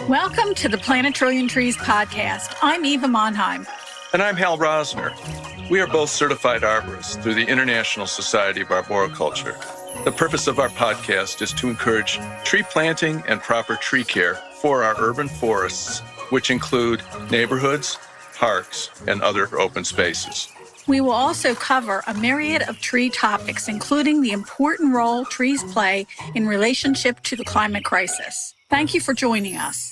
Welcome to the Planet Trillion Trees podcast. I'm Eva Monheim. And I'm Hal Rosner. We are both certified arborists through the International Society of Arboriculture. The purpose of our podcast is to encourage tree planting and proper tree care for our urban forests, which include neighborhoods, parks, and other open spaces. We will also cover a myriad of tree topics, including the important role trees play in relationship to the climate crisis. Thank you for joining us.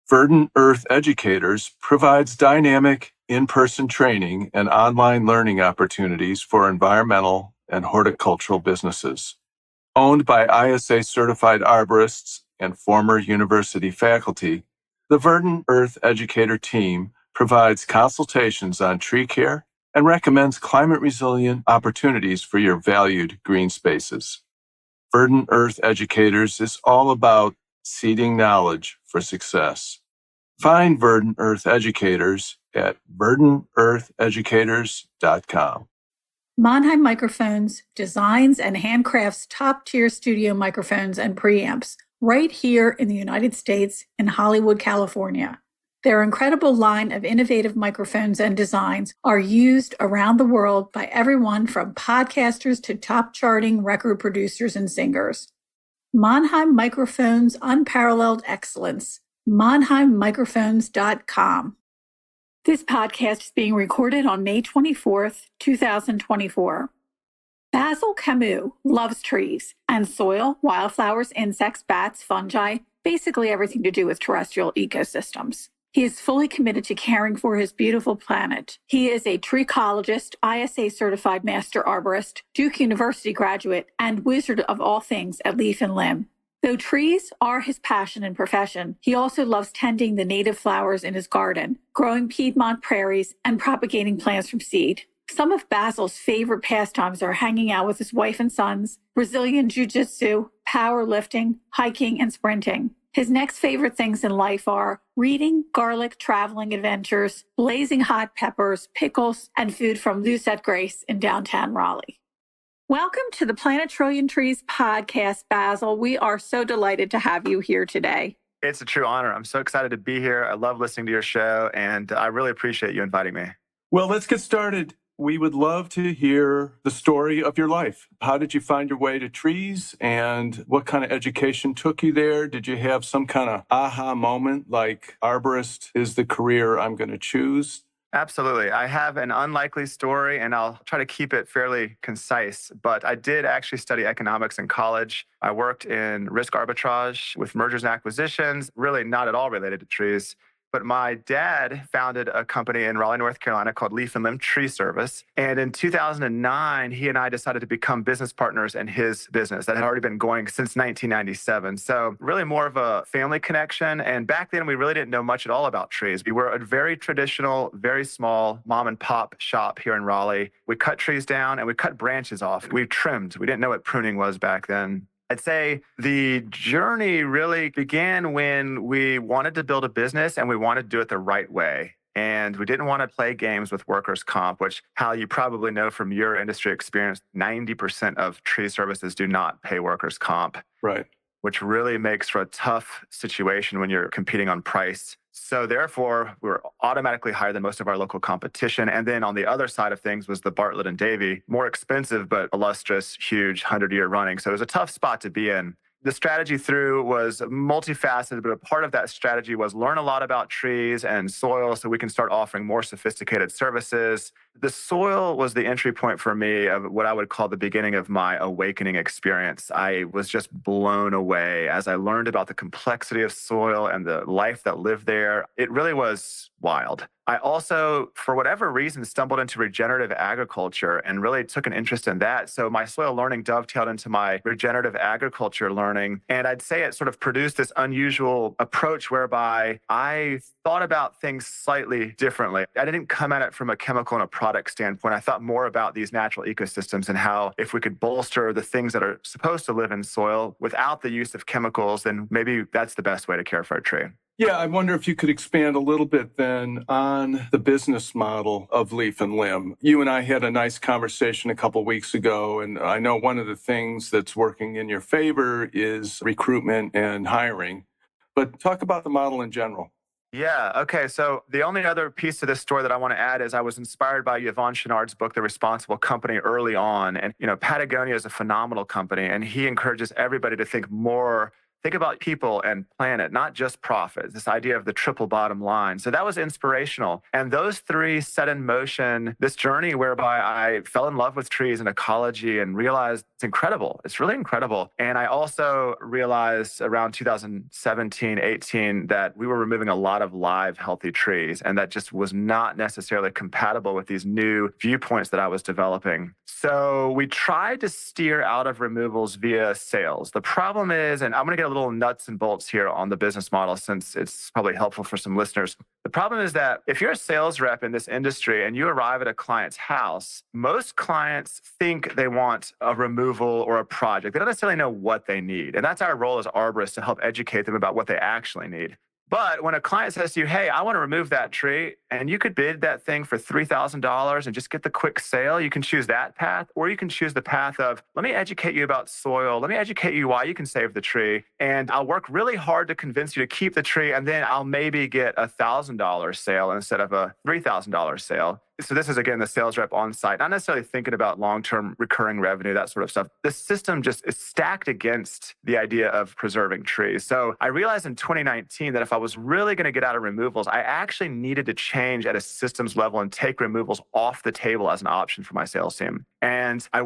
Verdant Earth Educators provides dynamic in-person training and online learning opportunities for environmental and horticultural businesses. Owned by ISA certified arborists and former university faculty, the Verdant Earth Educator team provides consultations on tree care and recommends climate-resilient opportunities for your valued green spaces. Verdant Earth Educators is all about seeding knowledge for success. Find Verdant Earth Educators at verdanteartheducators.com. Monheim Microphones designs and handcrafts top-tier studio microphones and preamps right here in the United States in Hollywood, California. Their incredible line of innovative microphones and designs are used around the world by everyone from podcasters to top-charting record producers and singers. Monheim Microphones' unparalleled excellence. MonheimMicrophones.com. This podcast is being recorded on May 24th, 2024. Basil Camu loves trees and soil, wildflowers, insects, bats, fungi, basically everything to do with terrestrial ecosystems. He is fully committed to caring for his beautiful planet. He is a Treecologist, ISA certified Master Arborist, Duke University graduate, and wizard of all things at leaf and limb. Though trees are his passion and profession, he also loves tending the native flowers in his garden, growing Piedmont Prairies, and propagating plants from seed. Some of Basil's favorite pastimes are hanging out with his wife and sons, Brazilian Jiu-Jitsu, powerlifting, hiking, and sprinting. His next favorite things in life are reading, garlic, traveling adventures, blazing hot peppers, pickles, and food from Lucettegrace in downtown Raleigh. Welcome to the Planet Trillion Trees podcast, Basil. We are so delighted to have you here today. It's a true honor. I'm so excited to be here. I love listening to your show, and I really appreciate you inviting me. Well, let's get started. We would love to hear the story of your life. How did you find your way to trees, and what kind of education took you there? Did you have some kind of aha moment, like arborist is the career I'm going to choose? Absolutely. I have an unlikely story, and I'll try to keep it fairly concise. But I did actually study economics in college. I worked in risk arbitrage with mergers and acquisitions, really not at all related to trees. But my dad founded a company in Raleigh, North Carolina called Leaf and Limb Tree Service. And in 2009, he and I decided to become business partners in his business that had already been going since 1997. So really more of a family connection. And back then, we really didn't know much at all about trees. We were a very traditional, very small mom and pop shop here in Raleigh. We cut trees down and we cut branches off. We trimmed. We didn't know what pruning was back then. I'd say the journey really began when we wanted to build a business and we wanted to do it the right way. And we didn't want to play games with workers' comp, which, Hal, you probably know from your industry experience, 90% of tree services do not pay workers' comp. Right. Which really makes for a tough situation when you're competing on price. So therefore, we were automatically higher than most of our local competition. And then on the other side of things was the Bartlett and Davy, more expensive, but illustrious, huge, 100-year running. So it was a tough spot to be in. The strategy through was multifaceted, but a part of that strategy was learn a lot about trees and soil so we can start offering more sophisticated services. The soil was the entry point for me of what I would call the beginning of my awakening experience. I was just blown away as I learned about the complexity of soil and the life that lived there. It really was wild. I also, for whatever reason, stumbled into regenerative agriculture and really took an interest in that. So my soil learning dovetailed into my regenerative agriculture learning. And I'd say it sort of produced this unusual approach whereby I thought about things slightly differently. I didn't come at it from a chemical and a product product standpoint. I thought more about these natural ecosystems and how if we could bolster the things that are supposed to live in soil without the use of chemicals, then maybe that's the best way to care for a tree. Yeah, I wonder if you could expand a little bit then on the business model of Leaf and Limb. You and I had a nice conversation a couple weeks ago, and I know one of the things that's working in your favor is recruitment and hiring. But talk about the model in general. Yeah. Okay. So the only other piece to this story that I want to add is I was inspired by Yvon Chouinard's book, The Responsible Company, early on. And, Patagonia is a phenomenal company, and he encourages everybody to think about people and planet, not just profit, this idea of the triple bottom line. So that was inspirational. And those three set in motion this journey whereby I fell in love with trees and ecology and realized it's incredible. It's really incredible. And I also realized around 2017, 18, that we were removing a lot of live, healthy trees. And that just was not necessarily compatible with these new viewpoints that I was developing. So we tried to steer out of removals via sales. The problem is, and I'm going to get a little nuts and bolts here on the business model since it's probably helpful for some listeners. The problem is that if you're a sales rep in this industry and you arrive at a client's house, most clients think they want a removal or a project. They don't necessarily know what they need. And that's our role as arborists, to help educate them about what they actually need. But when a client says to you, hey, I want to remove that tree, and you could bid that thing for $3,000 and just get the quick sale, you can choose that path, or you can choose the path of, let me educate you about soil. Let me educate you why you can save the tree. And I'll work really hard to convince you to keep the tree. And then I'll maybe get a $1,000 sale instead of a $3,000 sale. So this is, again, the sales rep on site, not necessarily thinking about long-term recurring revenue, that sort of stuff. The system just is stacked against the idea of preserving trees. So I realized in 2019 that if I was really going to get out of removals, I actually needed to change at a systems level and take removals off the table as an option for my sales team. And I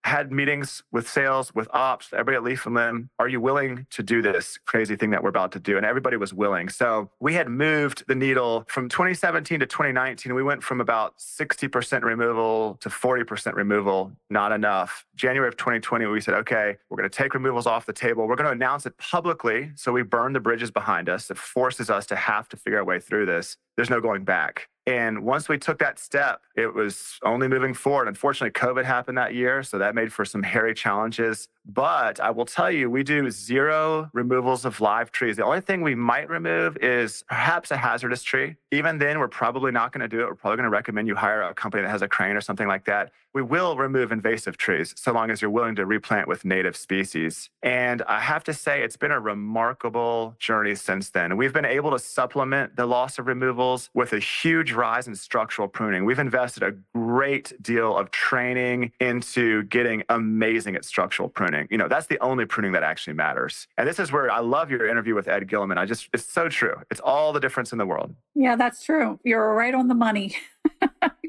had meetings with sales, with ops, everybody at Leaf and Limb. Are you willing to do this crazy thing that we're about to do? And everybody was willing. So we had moved the needle from 2017 to 2019. We went from about 60% removal to 40% removal, not enough. January of 2020, we said, okay, we're going to take removals off the table. We're going to announce it publicly. So we burn the bridges behind us. It forces us to have to figure our way through this. There's no going back. And once we took that step, it was only moving forward. Unfortunately, COVID happened that year, so that made for some hairy challenges. But I will tell you, we do 0 removals of live trees. The only thing we might remove is perhaps a hazardous tree. Even then, we're probably not going to do it. We're probably going to recommend you hire a company that has a crane or something like that. We will remove invasive trees so long as you're willing to replant with native species. And I have to say, it's been a remarkable journey since then. We've been able to supplement the loss of removals with a huge rise in structural pruning. We've invested a great deal of training into getting amazing at structural pruning. That's the only pruning that actually matters. And this is where I love your interview with Ed Gilliman. It's so true. It's all the difference in the world. Yeah, that's true. You're right on the money.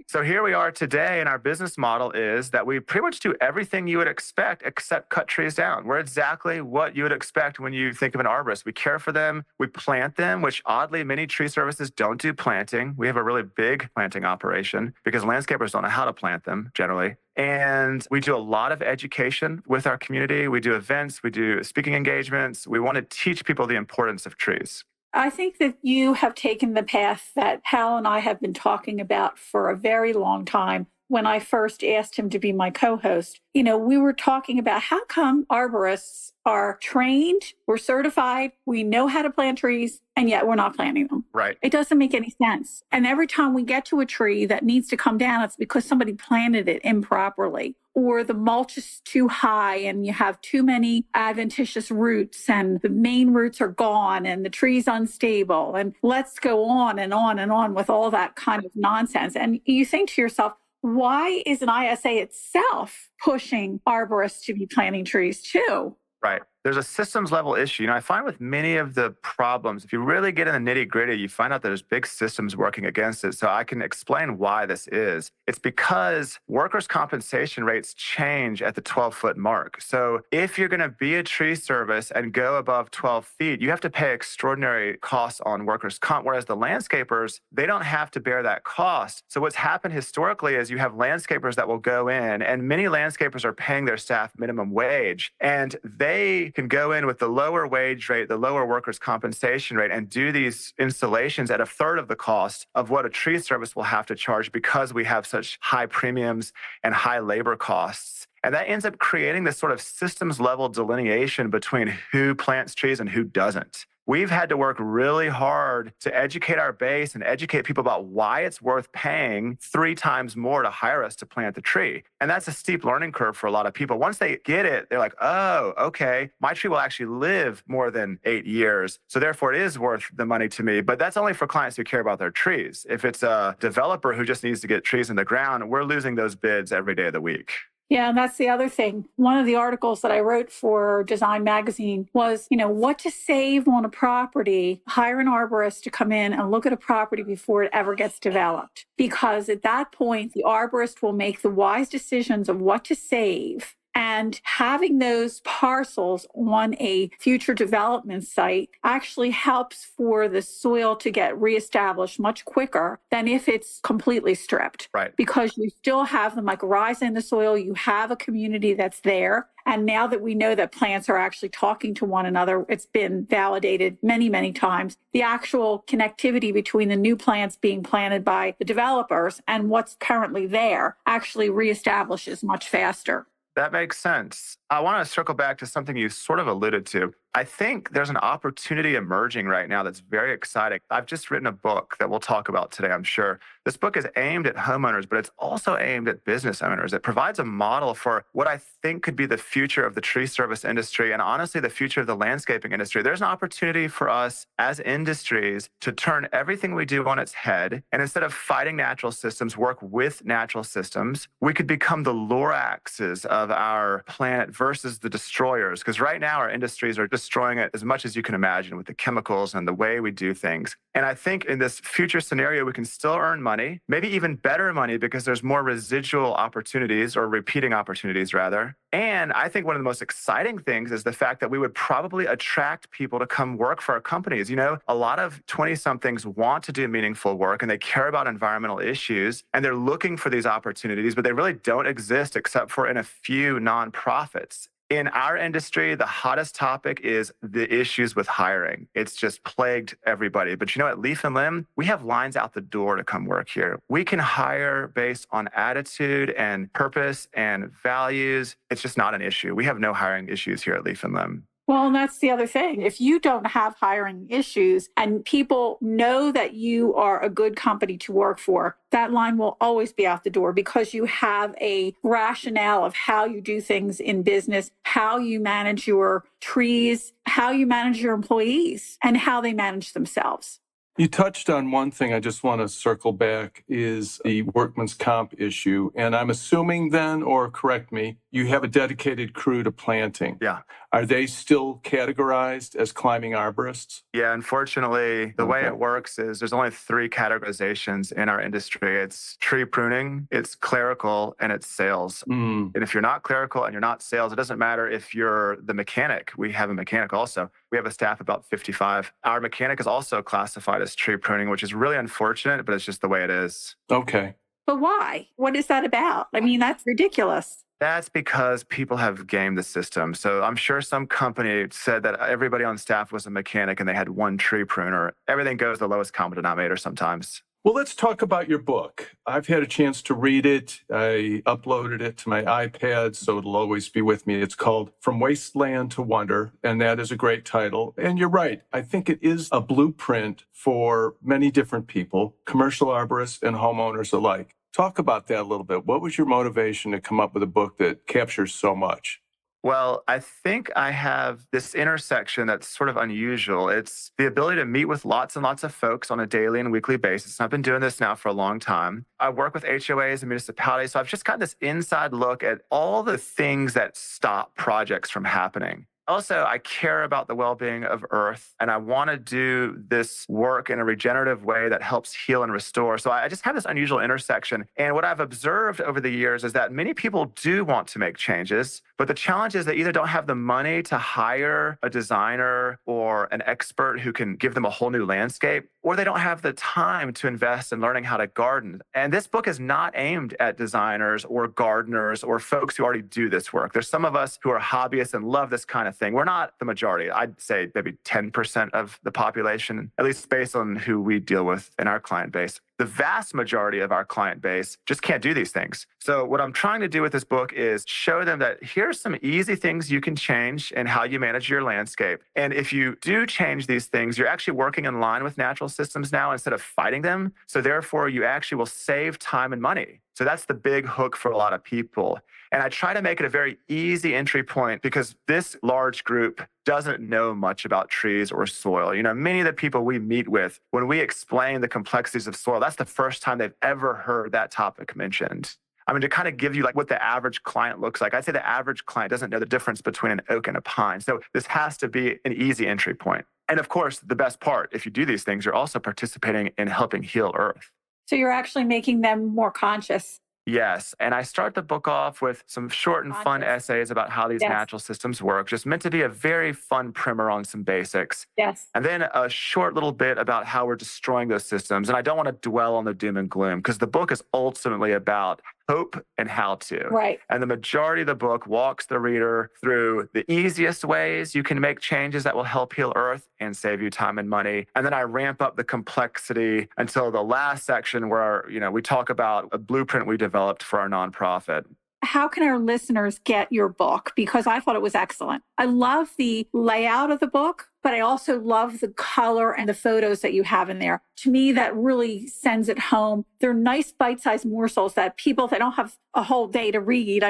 So here we are today, and our business model is that we pretty much do everything you would expect except cut trees down. We're exactly what you would expect when you think of an arborist. We care for them. We plant them, which oddly, many tree services don't do planting. We have a really big planting operation because landscapers don't know how to plant them generally. And we do a lot of education with our community. We do events. We do speaking engagements. We want to teach people the importance of trees. I think that you have taken the path that Hal and I have been talking about for a very long time. When I first asked him to be my co-host, we were talking about how come arborists are trained, we're certified, we know how to plant trees, and yet we're not planting them. Right. It doesn't make any sense. And every time we get to a tree that needs to come down, it's because somebody planted it improperly, or the mulch is too high and you have too many adventitious roots and the main roots are gone and the tree's unstable. And let's go on and on and on with all that kind of nonsense. And you think to yourself, why isn't ISA itself pushing arborists to be planting trees too? Right. There's a systems level issue. I find with many of the problems, if you really get in the nitty gritty, you find out that there's big systems working against it. So I can explain why this is. It's because workers' compensation rates change at the 12-foot mark. So if you're going to be a tree service and go above 12 feet, you have to pay extraordinary costs on workers' comp, whereas the landscapers, they don't have to bear that cost. So what's happened historically is you have landscapers that will go in, and many landscapers are paying their staff minimum wage, and they can go in with the lower wage rate, the lower workers' compensation rate, and do these installations at a third of the cost of what a tree service will have to charge because we have such high premiums and high labor costs. And that ends up creating this sort of systems level delineation between who plants trees and who doesn't. We've had to work really hard to educate our base and educate people about why it's worth paying 3 times more to hire us to plant the tree. And that's a steep learning curve for a lot of people. Once they get it, they're like, oh, okay, my tree will actually live more than 8 years. So therefore it is worth the money to me. But that's only for clients who care about their trees. If it's a developer who just needs to get trees in the ground, we're losing those bids every day of the week. Yeah, and that's the other thing. One of the articles that I wrote for Design Magazine was, what to save on a property. Hire an arborist to come in and look at a property before it ever gets developed. Because at that point, the arborist will make the wise decisions of what to save. And having those parcels on a future development site actually helps for the soil to get reestablished much quicker than if it's completely stripped. Right. Because you still have the mycorrhiza in the soil, you have a community that's there. And now that we know that plants are actually talking to one another, it's been validated many, many times. The actual connectivity between the new plants being planted by the developers and what's currently there actually reestablishes much faster. That makes sense. I want to circle back to something you sort of alluded to. I think there's an opportunity emerging right now that's very exciting. I've just written a book that we'll talk about today, I'm sure. This book is aimed at homeowners, but it's also aimed at business owners. It provides a model for what I think could be the future of the tree service industry and honestly, the future of the landscaping industry. There's an opportunity for us as industries to turn everything we do on its head. And instead of fighting natural systems, work with natural systems. We could become the Loraxes of our planet versus the destroyers. Because right now our industries are destroying it as much as you can imagine with the chemicals and the way we do things. And I think in this future scenario, we can still earn money, maybe even better money because there's more residual opportunities or repeating opportunities rather. And I think one of the most exciting things is the fact that we would probably attract people to come work for our companies. A lot of 20-somethings want to do meaningful work and they care about environmental issues and they're looking for these opportunities, but they really don't exist except for in a few nonprofits. In our industry, the hottest topic is the issues with hiring. It's just plagued everybody. But at Leaf and Limb, we have lines out the door to come work here. We can hire based on attitude and purpose and values. It's just not an issue. We have no hiring issues here at Leaf and Limb. Well, and that's the other thing. If you don't have hiring issues and people know that you are a good company to work for, that line will always be out the door because you have a rationale of how you do things in business, how you manage your trees, how you manage your employees, and how they manage themselves. You touched on one thing I just want to circle back is the workman's comp issue. And I'm assuming then, or correct me, you have a dedicated crew to planting. Yeah. Are they still categorized as climbing arborists? Yeah, unfortunately, the way it works is there's only 3 categorizations in our industry. It's tree pruning, it's clerical, and it's sales. And if you're not clerical and you're not sales, it doesn't matter if you're the mechanic. We have a mechanic also. We have a staff about 55. Our mechanic is also classified as tree pruning, which is really unfortunate, but it's just the way it is. Okay. But why? What is that about? I mean, that's ridiculous. That's because people have gamed the system. So I'm sure some company said that everybody on staff was a mechanic and they had one tree pruner. Everything goes the lowest common denominator sometimes. Well, let's talk about your book. I've had a chance to read it. I uploaded it to my iPad, so it'll always be with me. It's called From Wasteland to Wonder, and that is a great title. And you're right. I think it is a blueprint for many different people, commercial arborists and homeowners alike. Talk about that a little bit. What was your motivation to come up with a book that captures so much? Well, I think I have this intersection that's sort of unusual. It's the ability to meet with lots and lots of folks on a daily and weekly basis. And I've been doing this now for a long time. I work with HOAs and municipalities. So I've just got this inside look at all the things that stop projects from happening. Also, I care about the well-being of Earth, and I want to do this work in a regenerative way that helps heal and restore. So I just have this unusual intersection. And what I've observed over the years is that many people do want to make changes, but the challenge is they either don't have the money to hire a designer or an expert who can give them a whole new landscape, or they don't have the time to invest in learning how to garden. And this book is not aimed at designers or gardeners or folks who already do this work. There's some of us who are hobbyists and love this kind of thing. We're not the majority. I'd say maybe 10% of the population, at least based on who we deal with in our client base. The vast majority of our client base just can't do these things. So what I'm trying to do with this book is show them that here's some easy things you can change in how you manage your landscape. And if you do change these things, you're actually working in line with natural systems now instead of fighting them. So therefore, you actually will save time and money. So that's the big hook for a lot of people. And I try to make it a very easy entry point because this large group doesn't know much about trees or soil. Many of the people we meet with, when we explain the complexities of soil, that's the first time they've ever heard that topic mentioned. I mean, to kind of give you like what the average client looks like, I'd say the average client doesn't know the difference between an oak and a pine. So this has to be an easy entry point. And of course, the best part, if you do these things, you're also participating in helping heal Earth. So you're actually making them more conscious. Yes. And I start the book off with some short and fun essays about how these natural systems work, just meant to be a very fun primer on some basics. Yes. And then a short little bit about how we're destroying those systems. And I don't want to dwell on the doom and gloom because the book is ultimately about hope and how to. Right. And the majority of the book walks the reader through the easiest ways you can make changes that will help heal Earth and save you time and money. And then I ramp up the complexity until the last section where, we talk about a blueprint we developed for our nonprofit. How can our listeners get your book? Because I thought it was excellent. I love the layout of the book, but I also love the color and the photos that you have in there. To me, that really sends it home. They're nice bite-sized morsels that people that don't have a whole day to read,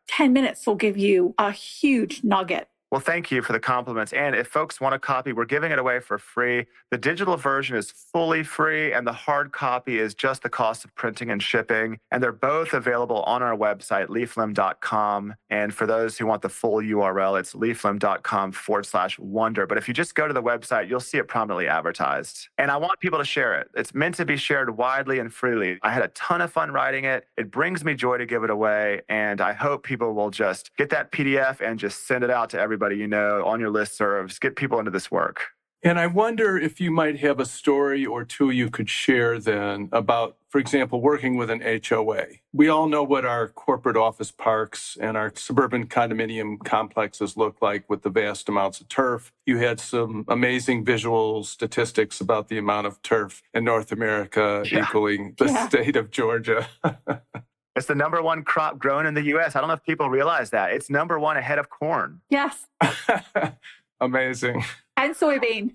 10 minutes will give you a huge nugget. Well, thank you for the compliments. And if folks want a copy, we're giving it away for free. The digital version is fully free, and the hard copy is just the cost of printing and shipping. And they're both available on our website, leaflim.com. And for those who want the full URL, it's leaflim.com/wonder. But if you just go to the website, you'll see it prominently advertised. And I want people to share it. It's meant to be shared widely and freely. I had a ton of fun writing it. It brings me joy to give it away. And I hope people will just get that PDF and just send it out to everybody on your listservs, get people into this work. And I wonder if you might have a story or two you could share then about, for example, working with an HOA. We all know what our corporate office parks and our suburban condominium complexes look like with the vast amounts of turf. You had some amazing visual statistics about the amount of turf in North America equaling the state of Georgia. It's the number one crop grown in the U.S. I don't know if people realize that. It's number one ahead of corn. Yes. Amazing. And soybean.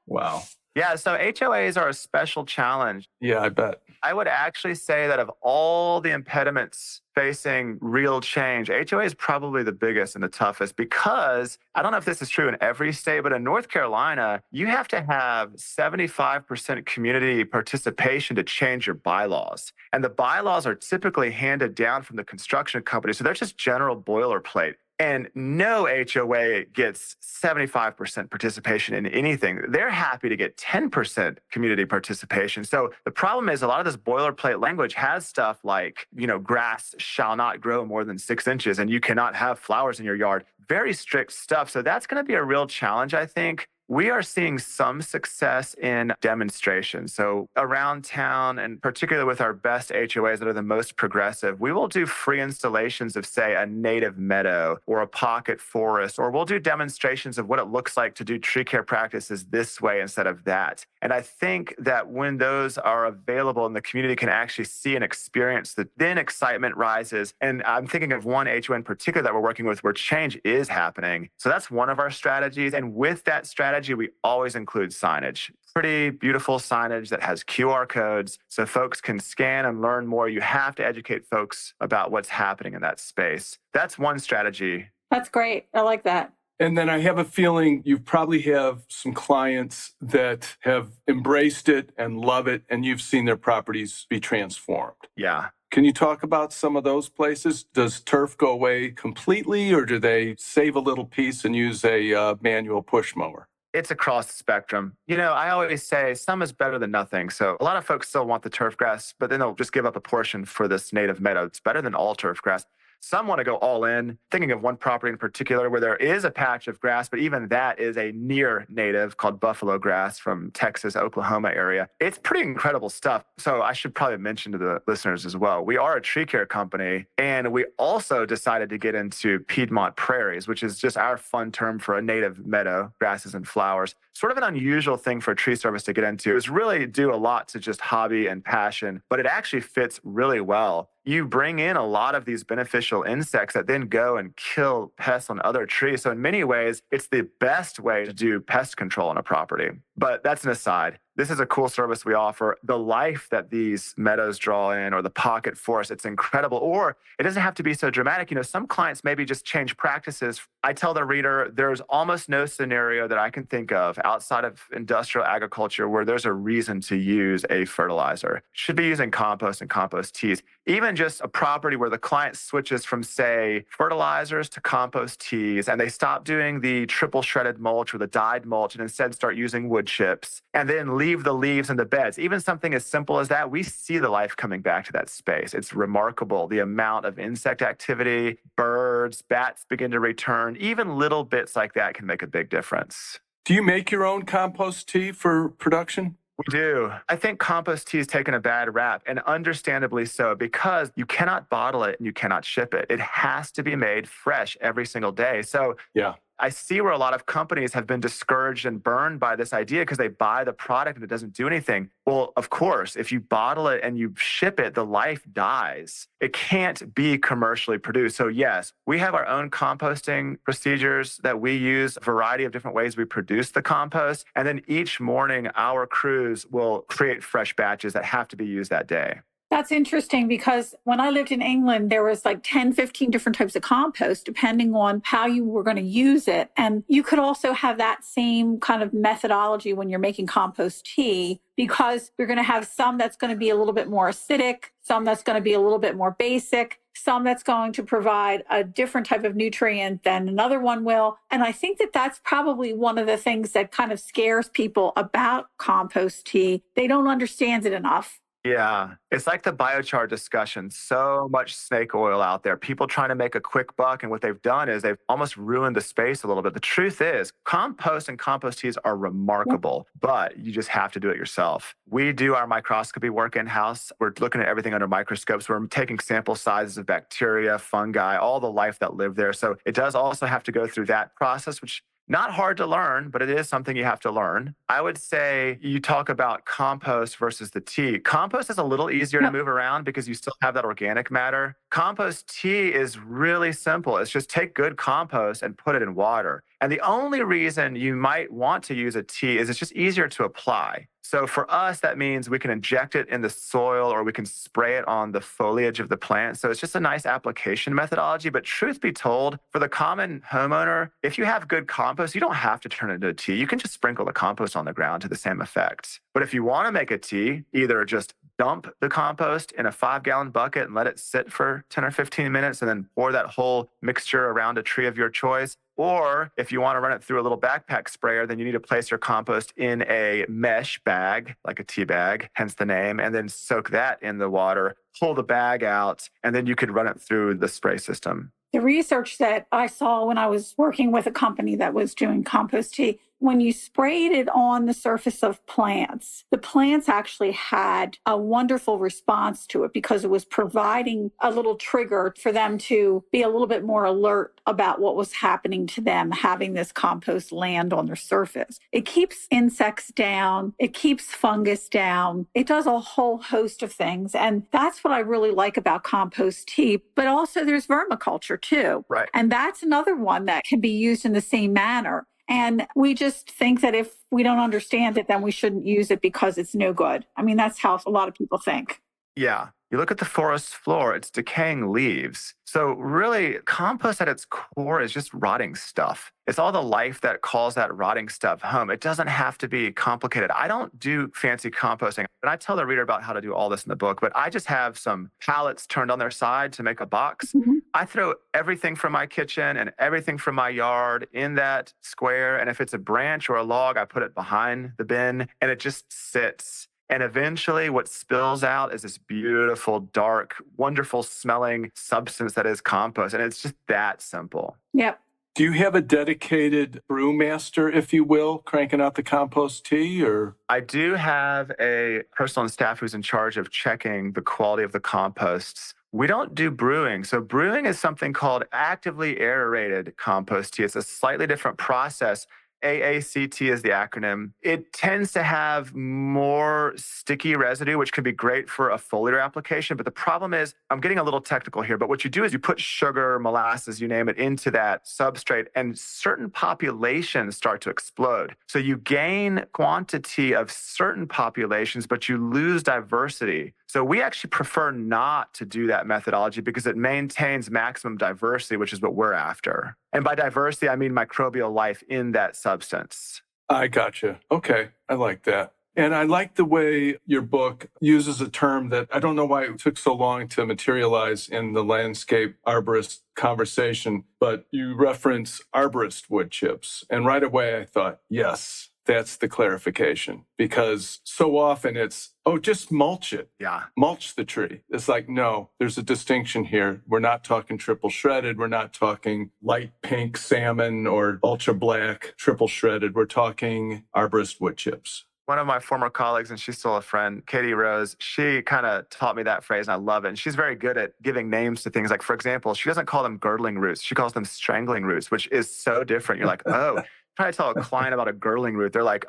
Wow. Yeah, so HOAs are a special challenge. Yeah, I bet. I would actually say that of all the impediments facing real change, HOA is probably the biggest and the toughest because I don't know if this is true in every state, but in North Carolina, you have to have 75% community participation to change your bylaws. And the bylaws are typically handed down from the construction company. So they're just general boilerplate. And no HOA gets 75% participation in anything. They're happy to get 10% community participation. So the problem is a lot of this boilerplate language has stuff like, grass shall not grow more than 6 inches and you cannot have flowers in your yard. Very strict stuff. So that's going to be a real challenge, I think. We are seeing some success in demonstrations. So around town, and particularly with our best HOAs that are the most progressive, we will do free installations of, say, a native meadow or a pocket forest, or we'll do demonstrations of what it looks like to do tree care practices this way instead of that. And I think that when those are available and the community can actually see and experience that, then excitement rises. And I'm thinking of one HOA in particular that we're working with where change is happening. So that's one of our strategies. And with that strategy, we always include signage. Pretty beautiful signage that has QR codes so folks can scan and learn more. You have to educate folks about what's happening in that space. That's one strategy. That's great. I like that. And then I have a feeling you probably have some clients that have embraced it and love it, and you've seen their properties be transformed. Yeah. Can you talk about some of those places? Does turf go away completely, or do they save a little piece and use a manual push mower? It's across the spectrum. I always say some is better than nothing. So a lot of folks still want the turf grass, but then they'll just give up a portion for this native meadow. It's better than all turf grass. Some want to go all in. Thinking of one property in particular where there is a patch of grass, but even that is a near native called buffalo grass from Texas, Oklahoma area. It's pretty incredible stuff. So I should probably mention to the listeners as well, we are a tree care company, and we also decided to get into Piedmont Prairies, which is just our fun term for a native meadow, grasses and flowers. Sort of an unusual thing for a tree service to get into. It's really due a lot to just hobby and passion, but it actually fits really well. You bring in a lot of these beneficial insects that then go and kill pests on other trees. So in many ways, it's the best way to do pest control on a property. But that's an aside. This is a cool service we offer. The life that these meadows draw in, or the pocket forest, it's incredible. Or it doesn't have to be so dramatic. Some clients maybe just change practices. I tell the reader, there's almost no scenario that I can think of outside of industrial agriculture where there's a reason to use a fertilizer. Should be using compost and compost teas. Even just a property where the client switches from, say, fertilizers to compost teas, and they stop doing the triple shredded mulch or the dyed mulch and instead start using wood chips, and then leave the leaves in the beds. Even something as simple as that, we see the life coming back to that space. It's remarkable, the amount of insect activity, birds, bats begin to return. Even little bits like that can make a big difference. Do you make your own compost tea for production? We do. I think compost tea has taken a bad rap, and understandably so, because you cannot bottle it and you cannot ship it. It has to be made fresh every single day. So yeah, I see where a lot of companies have been discouraged and burned by this idea because they buy the product and it doesn't do anything. Well, of course, if you bottle it and you ship it, the life dies. It can't be commercially produced. So yes, we have our own composting procedures that we use, a variety of different ways we produce the compost. And then each morning, our crews will create fresh batches that have to be used that day. That's interesting because when I lived in England, there was like 10, 15 different types of compost, depending on how you were going to use it. And you could also have that same kind of methodology when you're making compost tea, because you're going to have some that's going to be a little bit more acidic, some that's going to be a little bit more basic, some that's going to provide a different type of nutrient than another one will. And I think that that's probably one of the things that kind of scares people about compost tea. They don't understand it enough. Yeah, it's like the biochar discussion. So much snake oil out there. People trying to make a quick buck. And what they've done is they've almost ruined the space a little bit. The truth is, compost and compost teas are remarkable, but you just have to do it yourself. We do our microscopy work in-house. We're looking at everything under microscopes. We're taking sample sizes of bacteria, fungi, all the life that live there. So it does also have to go through that process, which not hard to learn, but it is something you have to learn. I would say you talk about compost versus the tea. Compost is a little easier to move around because you still have that organic matter. Compost tea is really simple. It's just take good compost and put it in water. And the only reason you might want to use a tea is it's just easier to apply. So for us, that means we can inject it in the soil or we can spray it on the foliage of the plant. So it's just a nice application methodology. But truth be told, for the common homeowner, if you have good compost, you don't have to turn it into a tea. You can just sprinkle the compost on the ground to the same effect. But if you want to make a tea, either just dump the compost in a 5-gallon bucket and let it sit for 10 or 15 minutes and then pour that whole mixture around a tree of your choice. Or if you want to run it through a little backpack sprayer, then you need to place your compost in a mesh bag, like a tea bag, hence the name, and then soak that in the water, pull the bag out, and then you could run it through the spray system. The research that I saw when I was working with a company that was doing compost tea, when you sprayed it on the surface of plants, the plants actually had a wonderful response to it because it was providing a little trigger for them to be a little bit more alert about what was happening to them having this compost land on their surface. It keeps insects down. It keeps fungus down. It does a whole host of things. And that's what I really like about compost tea. But also there's vermiculture too. Right. And that's another one that can be used in the same manner. And we just think that if we don't understand it, then we shouldn't use it because it's no good. I mean, that's how a lot of people think. Yeah. You look at the forest floor, it's decaying leaves. So really, compost at its core is just rotting stuff. It's all the life that calls that rotting stuff home. It doesn't have to be complicated. I don't do fancy composting. And I tell the reader about how to do all this in the book, but I just have some pallets turned on their side to make a box. Mm-hmm. I throw everything from my kitchen and everything from my yard in that square. And if it's a branch or a log, I put it behind the bin and it just sits. And eventually what spills out is this beautiful, dark, wonderful smelling substance that is compost. And it's just that simple. Yep. Do you have a dedicated brewmaster, if you will, cranking out the compost tea, or? I do have a person on staff who's in charge of checking the quality of the composts. We don't do brewing. So brewing is something called actively aerated compost tea. It's a slightly different process. AACT is the acronym. It tends to have more sticky residue, which can be great for a foliar application. But the problem is, I'm getting a little technical here, but what you do is you put sugar, molasses, you name it, into that substrate, and certain populations start to explode. So you gain quantity of certain populations, but you lose diversity. So we actually prefer not to do that methodology because it maintains maximum diversity, which is what we're after. And by diversity, I mean microbial life in that substance. I gotcha. Okay. I like that. And I like the way your book uses a term that I don't know why it took so long to materialize in the landscape arborist conversation, but you reference arborist wood chips. And right away I thought, yes, that's the clarification, because so often it's, oh, just mulch it. Yeah. Mulch the tree. It's like, no, there's a distinction here. We're not talking triple shredded. We're not talking light pink salmon or ultra black triple shredded. We're talking arborist wood chips. One of my former colleagues, and she's still a friend, Katie Rose, she kind of taught me that phrase, and I love it. And she's very good at giving names to things. Like, for example, she doesn't call them girdling roots. She calls them strangling roots, which is so different. You're like, oh, try to tell a client about a girdling root. They're like,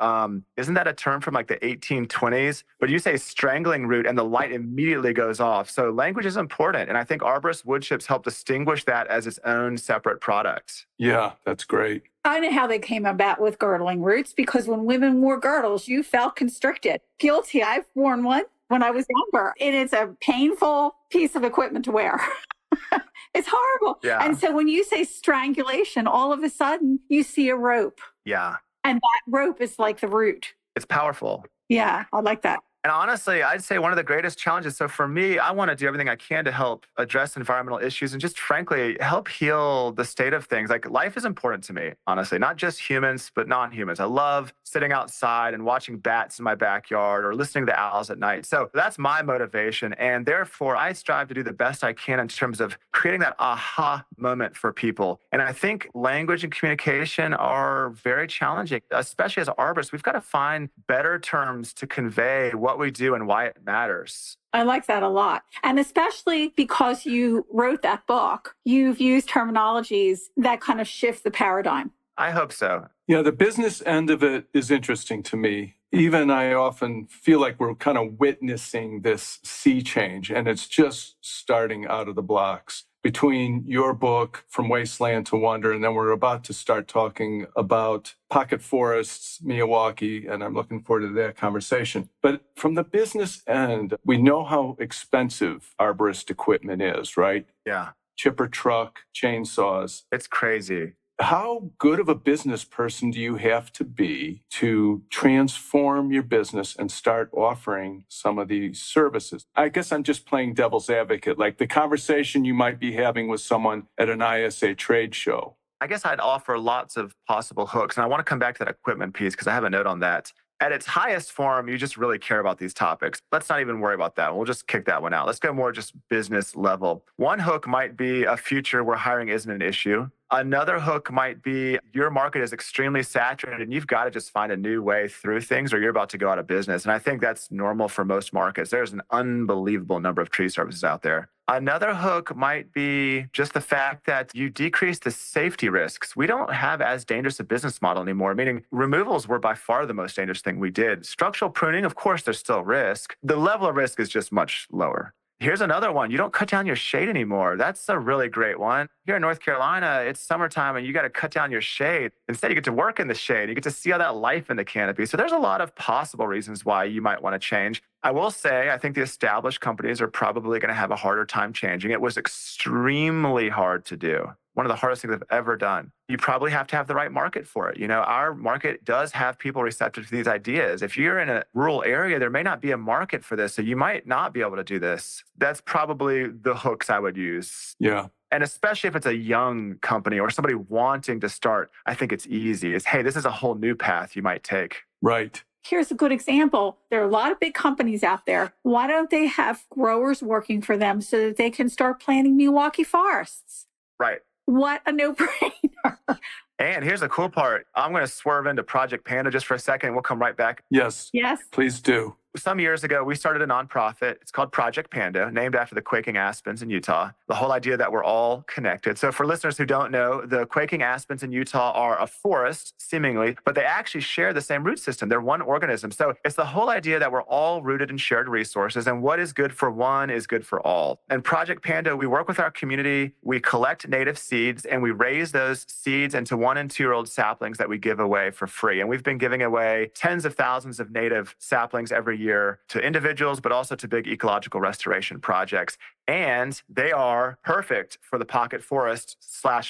isn't that a term from like the 1820s? But you say strangling root and the light immediately goes off. So language is important. And I think arborist wood chips help distinguish that as its own separate product. Yeah, that's great. I know how they came about with girdling roots, because when women wore girdles, you felt constricted. Guilty. I've worn one when I was younger. And it's a painful piece of equipment to wear. It's horrible. Yeah. And so when you say strangulation, all of a sudden you see a rope. Yeah. And that rope is like the root. It's powerful. Yeah, I like that. And honestly, I'd say one of the greatest challenges. So for me, I want to do everything I can to help address environmental issues and just frankly help heal the state of things. Like, life is important to me, honestly, not just humans, but non-humans. I love sitting outside and watching bats in my backyard or listening to owls at night. So that's my motivation. And therefore, I strive to do the best I can in terms of creating that aha moment for people. And I think language and communication are very challenging, especially as arborists. We've got to find better terms to convey what we do and why it matters. I like that a lot. And especially because you wrote that book, you've used terminologies that kind of shift the paradigm. I hope so. Yeah, the business end of it is interesting to me. Even I often feel like we're kind of witnessing this sea change, and it's just starting out of the blocks. Between your book, From Wasteland to Wonder, and then we're about to start talking about pocket forests, Milwaukee, and I'm looking forward to that conversation. But from the business end, we know how expensive arborist equipment is, right? Yeah. Chipper truck, chainsaws. It's crazy. How good of a business person do you have to be to transform your business and start offering some of these services? I guess I'm just playing devil's advocate, like the conversation you might be having with someone at an ISA trade show. I guess I'd offer lots of possible hooks. And I want to come back to that equipment piece because I have a note on that. At its highest form, you just really care about these topics. Let's not even worry about that. We'll just kick that one out. Let's go more just business level. One hook might be a future where hiring isn't an issue. Another hook might be your market is extremely saturated and you've got to just find a new way through things or you're about to go out of business. And I think that's normal for most markets. There's an unbelievable number of tree services out there. Another hook might be just the fact that you decrease the safety risks. We don't have as dangerous a business model anymore, meaning removals were by far the most dangerous thing we did. Structural pruning, of course, there's still risk. The level of risk is just much lower. Here's another one. You don't cut down your shade anymore. That's a really great one. Here in North Carolina, it's summertime and you got to cut down your shade. Instead, you get to work in the shade. You get to see all that life in the canopy. So there's a lot of possible reasons why you might want to change. I will say, I think the established companies are probably going to have a harder time changing. It was extremely hard to do. One of the hardest things I've ever done. You probably have to have the right market for it. You know, our market does have people receptive to these ideas. If you're in a rural area, there may not be a market for this. So you might not be able to do this. That's probably the hooks I would use. Yeah. And especially if it's a young company or somebody wanting to start, I think it's easy. It's, hey, this is a whole new path you might take. Right. Here's a good example. There are a lot of big companies out there. Why don't they have growers working for them so that they can start planting Milwaukee forests? Right. What a no-brainer. And here's the cool part. I'm going to swerve into Project Panda just for a second. We'll come right back. Yes. Yes. Please do. Some years ago, we started a nonprofit. It's called Project Panda, named after the quaking aspens in Utah. The whole idea that we're all connected. So for listeners who don't know, the quaking aspens in Utah are a forest, seemingly, but they actually share the same root system. They're one organism. So it's the whole idea that we're all rooted in shared resources, and what is good for one is good for all. And Project Panda, we work with our community. We collect native seeds, and we raise those seeds into 1- and 2-year-old saplings that we give away for free. And we've been giving away tens of thousands of native saplings every year to individuals, but also to big ecological restoration projects. And they are perfect for the pocket forest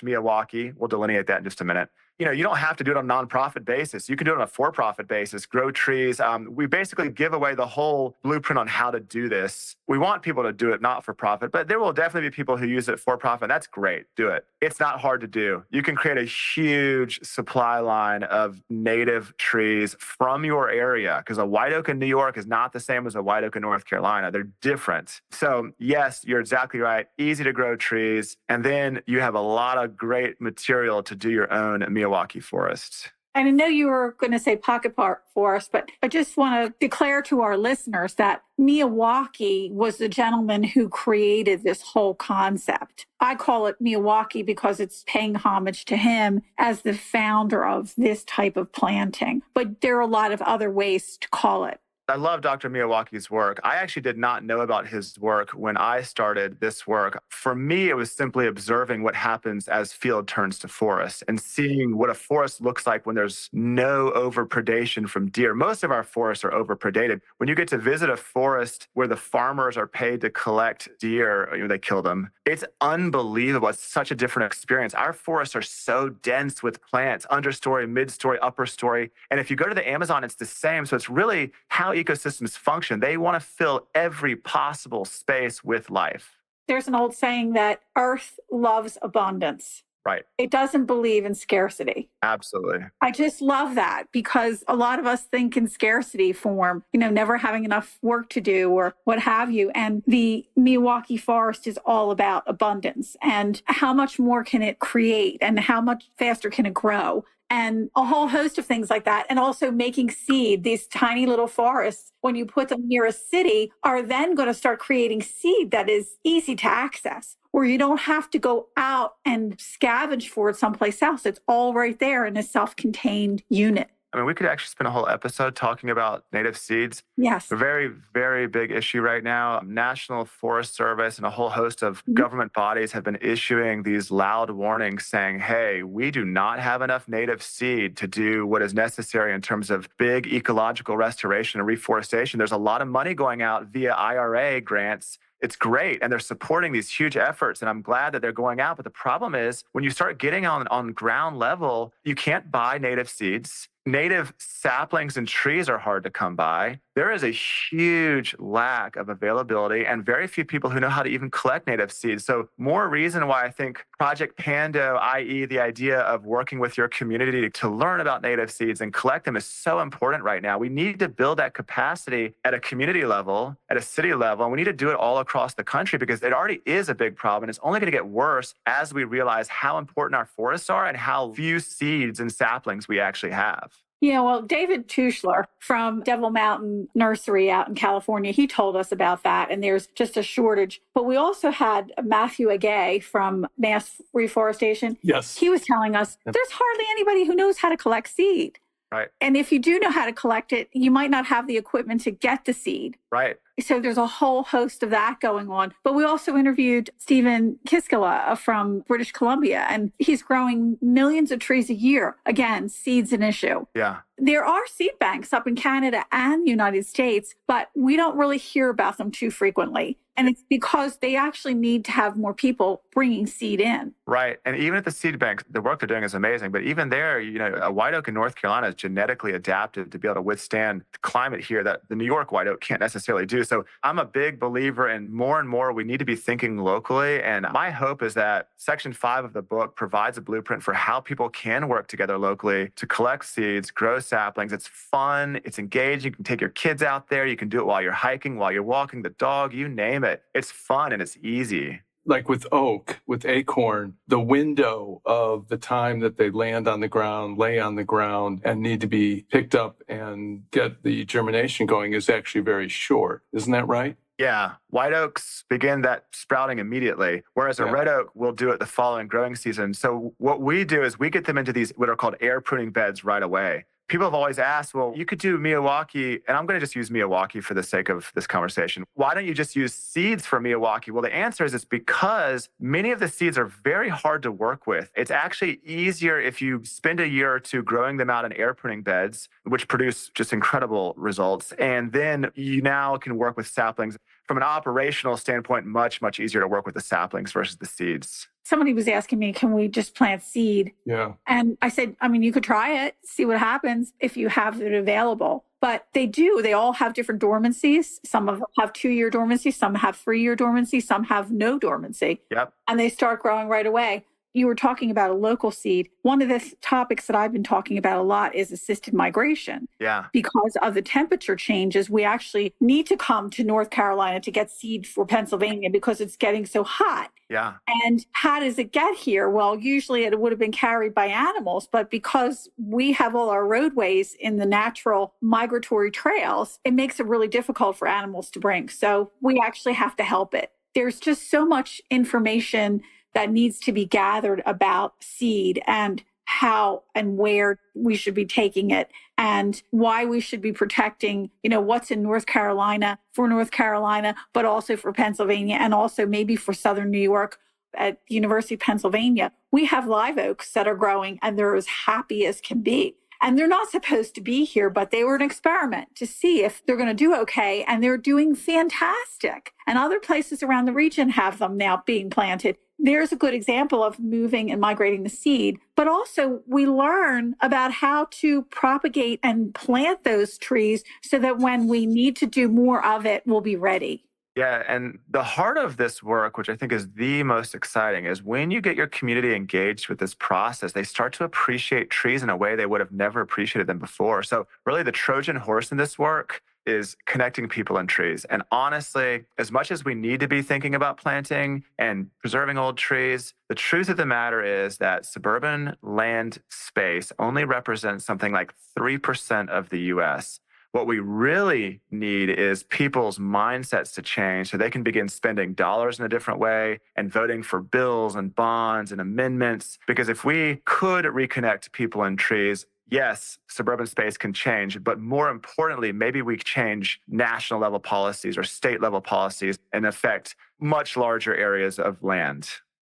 / Milwaukee. We'll delineate that in just a minute. You don't have to do it on a nonprofit basis. You can do it on a for-profit basis, grow trees. We basically give away the whole blueprint on how to do this. We want people to do it not for profit, but there will definitely be people who use it for profit. That's great. Do it. It's not hard to do. You can create a huge supply line of native trees from your area, because a white oak in New York is not the same as a white oak in North Carolina. They're different. So yes, you're exactly right. Easy to grow trees. And then you have a lot of great material to do your own Milwaukee forest. And I know you were going to say pocket park forest, but I just want to declare to our listeners that Milwaukee was the gentleman who created this whole concept. I call it Milwaukee because it's paying homage to him as the founder of this type of planting. But there are a lot of other ways to call it. I love Dr. Miyawaki's work. I actually did not know about his work when I started this work. For me, it was simply observing what happens as field turns to forest and seeing what a forest looks like when there's no overpredation from deer. Most of our forests are overpredated. When you get to visit a forest where the farmers are paid to collect deer, they kill them. It's unbelievable. It's such a different experience. Our forests are so dense with plants, understory, midstory, upper story. And if you go to the Amazon, it's the same. So it's really how ecosystems function. They want to fill every possible space with life. There's an old saying that Earth loves abundance. Right. It doesn't believe in scarcity. Absolutely. I just love that because a lot of us think in scarcity form, never having enough work to do or what have you. And the Milwaukee forest is all about abundance and how much more can it create and how much faster can it grow. And a whole host of things like that. And also making seed, these tiny little forests, when you put them near a city, are then going to start creating seed that is easy to access, where you don't have to go out and scavenge for it someplace else. It's all right there in a self-contained unit. We could actually spend a whole episode talking about native seeds. Yes. A very, very big issue right now. National Forest Service and a whole host of government bodies have been issuing these loud warnings saying, hey, we do not have enough native seed to do what is necessary in terms of big ecological restoration and reforestation. There's a lot of money going out via IRA grants. It's great. And they're supporting these huge efforts. And I'm glad that they're going out. But the problem is when you start getting on ground level, you can't buy native seeds. Native saplings and trees are hard to come by. There is a huge lack of availability and very few people who know how to even collect native seeds. So more reason why I think Project Pando, i.e. the idea of working with your community to learn about native seeds and collect them is so important right now. We need to build that capacity at a community level, at a city level, and we need to do it all across the country because it already is a big problem. It's only going to get worse as we realize how important our forests are and how few seeds and saplings we actually have. Well, David Tuschler from Devil Mountain Nursery out in California, he told us about that, and there's just a shortage. But we also had Matthew Agay from Mass Reforestation. Yes. He was telling us there's hardly anybody who knows how to collect seed. Right. And if you do know how to collect it, you might not have the equipment to get the seed. Right. So there's a whole host of that going on. But we also interviewed Stephen Kiskela from British Columbia, and he's growing millions of trees a year. Again, seed's an issue. Yeah. There are seed banks up in Canada and the United States, but we don't really hear about them too frequently. And it's because they actually need to have more people bringing seed in. Right. And even at the seed bank, the work they're doing is amazing. But even there, a white oak in North Carolina is genetically adapted to be able to withstand the climate here that the New York white oak can't necessarily do. So I'm a big believer in more and more we need to be thinking locally. And my hope is that Section 5 of the book provides a blueprint for how people can work together locally to collect seeds, grow saplings. It's fun. It's engaging. You can take your kids out there. You can do it while you're hiking, while you're walking the dog, you name it. It's fun and it's easy. Like with oak, with acorn, the window of the time that they land on the ground, lay on the ground, and need to be picked up and get the germination going is actually very short. Isn't that right? Yeah. White oaks begin that sprouting immediately, whereas a red oak will do it the following growing season. So what we do is we get them into these what are called air pruning beds right away. People have always asked, well, you could do Miyawaki, and I'm going to just use Miyawaki for the sake of this conversation. Why don't you just use seeds for Miyawaki? Well, the answer is it's because many of the seeds are very hard to work with. It's actually easier if you spend a year or two growing them out in air pruning beds, which produce just incredible results. And then you now can work with saplings. From an operational standpoint, much, much easier to work with the saplings versus the seeds. Somebody was asking me, can we just plant seed? Yeah. And I said, you could try it, see what happens if you have it available. But they all have different dormancies. Some of them have 2-year dormancy, some have 3-year dormancy, some have no dormancy. Yep. And they start growing right away. You were talking about a local seed. One of the topics that I've been talking about a lot is assisted migration. Yeah. Because of the temperature changes, we actually need to come to North Carolina to get seed for Pennsylvania because it's getting so hot. Yeah. And how does it get here? Well, usually it would have been carried by animals, but because we have all our roadways in the natural migratory trails, it makes it really difficult for animals to bring. So we actually have to help it. There's just so much information that needs to be gathered about seed and how and where we should be taking it and why we should be protecting, what's in North Carolina for North Carolina, but also for Pennsylvania and also maybe for Southern New York at the University of Pennsylvania. We have live oaks that are growing and they're as happy as can be. And they're not supposed to be here, but they were an experiment to see if they're going to do okay. And they're doing fantastic. And other places around the region have them now being planted. There's a good example of moving and migrating the seed. But also we learn about how to propagate and plant those trees so that when we need to do more of it, we'll be ready. Yeah, and the heart of this work, which I think is the most exciting, is when you get your community engaged with this process, they start to appreciate trees in a way they would have never appreciated them before. So really the Trojan horse in this work is connecting people and trees. And honestly, as much as we need to be thinking about planting and preserving old trees, the truth of the matter is that suburban land space only represents something like 3% of the US. What we really need is people's mindsets to change so they can begin spending dollars in a different way and voting for bills and bonds and amendments. Because if we could reconnect people and trees, yes, suburban space can change, but more importantly, maybe we change national level policies or state level policies and affect much larger areas of land.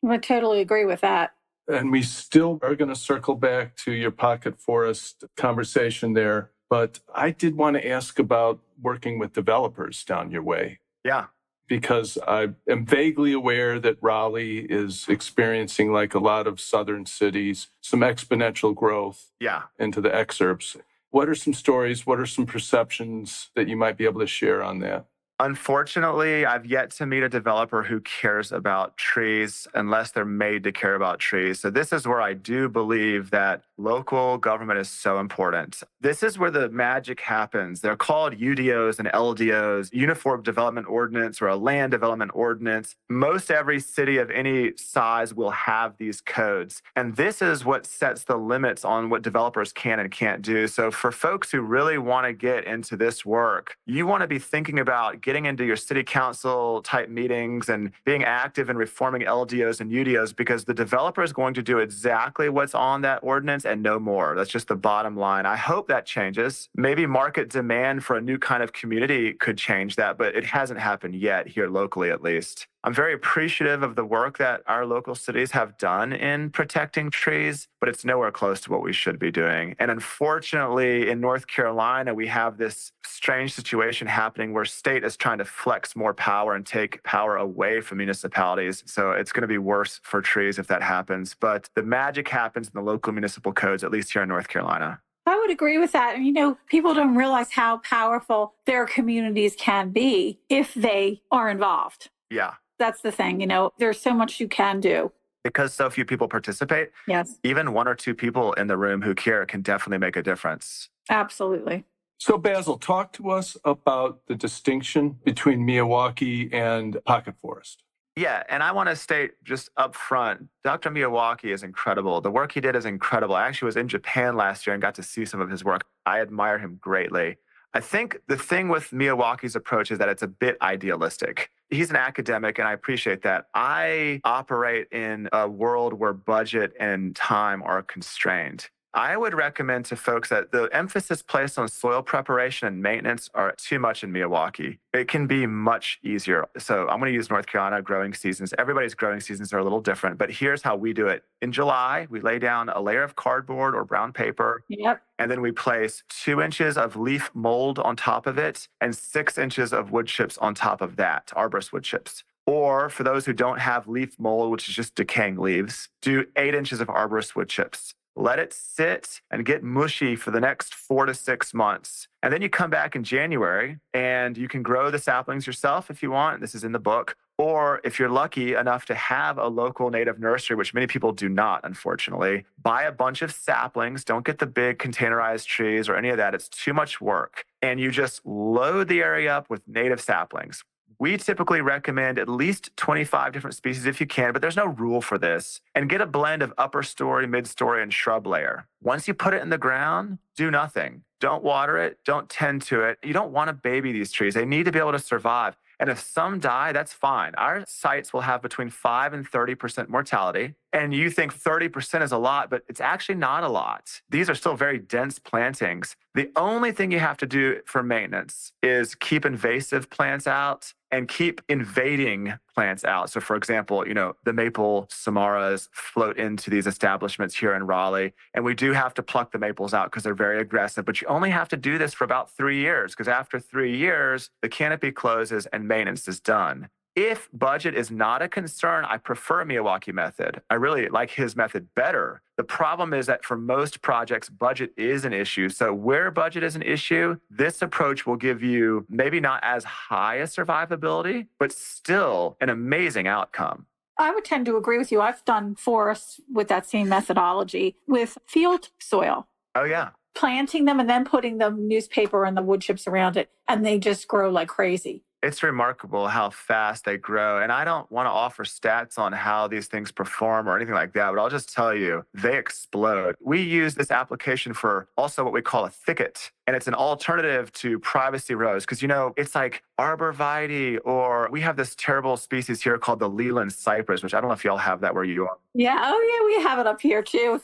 I totally agree with that. And we still are going to circle back to your pocket forest conversation there. But I did want to ask about working with developers down your way. Yeah. Because I am vaguely aware that Raleigh is experiencing, like a lot of southern cities, some exponential growth into the exurbs. What are some stories? What are some perceptions that you might be able to share on that? Unfortunately, I've yet to meet a developer who cares about trees unless they're made to care about trees. So this is where I do believe that local government is so important. This is where the magic happens. They're called UDOs and LDOs, Uniform Development Ordinance or a Land Development Ordinance. Most every city of any size will have these codes. And this is what sets the limits on what developers can and can't do. So for folks who really want to get into this work, you want to be thinking about getting into your city council type meetings and being active in reforming LDOs and UDOs because the developer is going to do exactly what's on that ordinance and no more. That's just the bottom line. I hope that changes. Maybe market demand for a new kind of community could change that, but it hasn't happened yet here locally at least. I'm very appreciative of the work that our local cities have done in protecting trees, but it's nowhere close to what we should be doing. And unfortunately, in North Carolina, we have this strange situation happening where state is trying to flex more power and take power away from municipalities. So it's going to be worse for trees if that happens. But the magic happens in the local municipal codes, at least here in North Carolina. I would agree with that. And, people don't realize how powerful their communities can be if they are involved. Yeah. That's the thing. There's so much you can do. Because so few people participate, yes, even one or two people in the room who care can definitely make a difference. Absolutely. So Basil, talk to us about the distinction between Miyawaki and pocket forest. Yeah, and I want to state just up front, Dr. Miyawaki is incredible. The work he did is incredible. I actually was in Japan last year and got to see some of his work. I admire him greatly. I think the thing with Miyawaki's approach is that it's a bit idealistic. He's an academic, and I appreciate that. I operate in a world where budget and time are constrained. I would recommend to folks that the emphasis placed on soil preparation and maintenance are too much in Miyawaki. It can be much easier. So I'm going to use North Carolina growing seasons. Everybody's growing seasons are a little different, but here's how we do it. In July, we lay down a layer of cardboard or brown paper. Yep. And then we place 2 inches of leaf mold on top of it and 6 inches of wood chips on top of that, arborist wood chips. Or for those who don't have leaf mold, which is just decaying leaves, do 8 inches of arborist wood chips. Let it sit and get mushy for the next 4 to 6 months. And then you come back in January and you can grow the saplings yourself if you want. This is in the book. Or if you're lucky enough to have a local native nursery, which many people do not, unfortunately, buy a bunch of saplings. Don't get the big containerized trees or any of that. It's too much work. And you just load the area up with native saplings. We typically recommend at least 25 different species if you can, but there's no rule for this. And get a blend of upper story, mid-story, and shrub layer. Once you put it in the ground, do nothing. Don't water it. Don't tend to it. You don't want to baby these trees. They need to be able to survive. And if some die, that's fine. Our sites will have between 5 and 30% mortality. And you think 30% is a lot, but it's actually not a lot. These are still very dense plantings. The only thing you have to do for maintenance is keep invasive plants out and keep invading plants out. So for example, the maple samaras float into these establishments here in Raleigh, and we do have to pluck the maples out because they're very aggressive, but you only have to do this for about 3 years because after 3 years, the canopy closes and maintenance is done. If budget is not a concern, I prefer Miyawaki method. I really like his method better. The problem is that for most projects, budget is an issue. So where budget is an issue, this approach will give you maybe not as high a survivability, but still an amazing outcome. I would tend to agree with you. I've done forests with that same methodology with field soil. Oh, yeah. Planting them and then putting the newspaper and the wood chips around it, and they just grow like crazy. It's remarkable how fast they grow. And I don't want to offer stats on how these things perform or anything like that, but I'll just tell you, they explode. We use this application for also what we call a thicket. And it's an alternative to privacy rows because, it's like arborvitae, or we have this terrible species here called the Leland cypress, which I don't know if y'all have that where you are. Yeah. Oh, yeah. We have it up here too.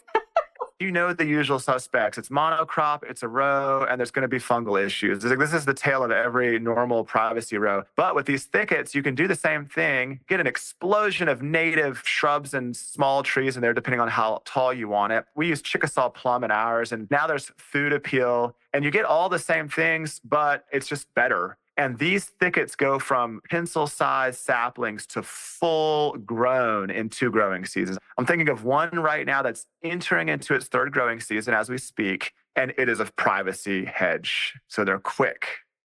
The usual suspects. It's monocrop, it's a row, and there's going to be fungal issues. This is the tale of every normal privacy row. But with these thickets, you can do the same thing, get an explosion of native shrubs and small trees in there, depending on how tall you want it. We use Chickasaw plum in ours, and now there's food appeal, and you get all the same things, but it's just better. And these thickets go from pencil-sized saplings to full grown in 2 growing seasons. I'm thinking of one right now that's entering into its 3rd growing season as we speak, and it is a privacy hedge. So they're quick.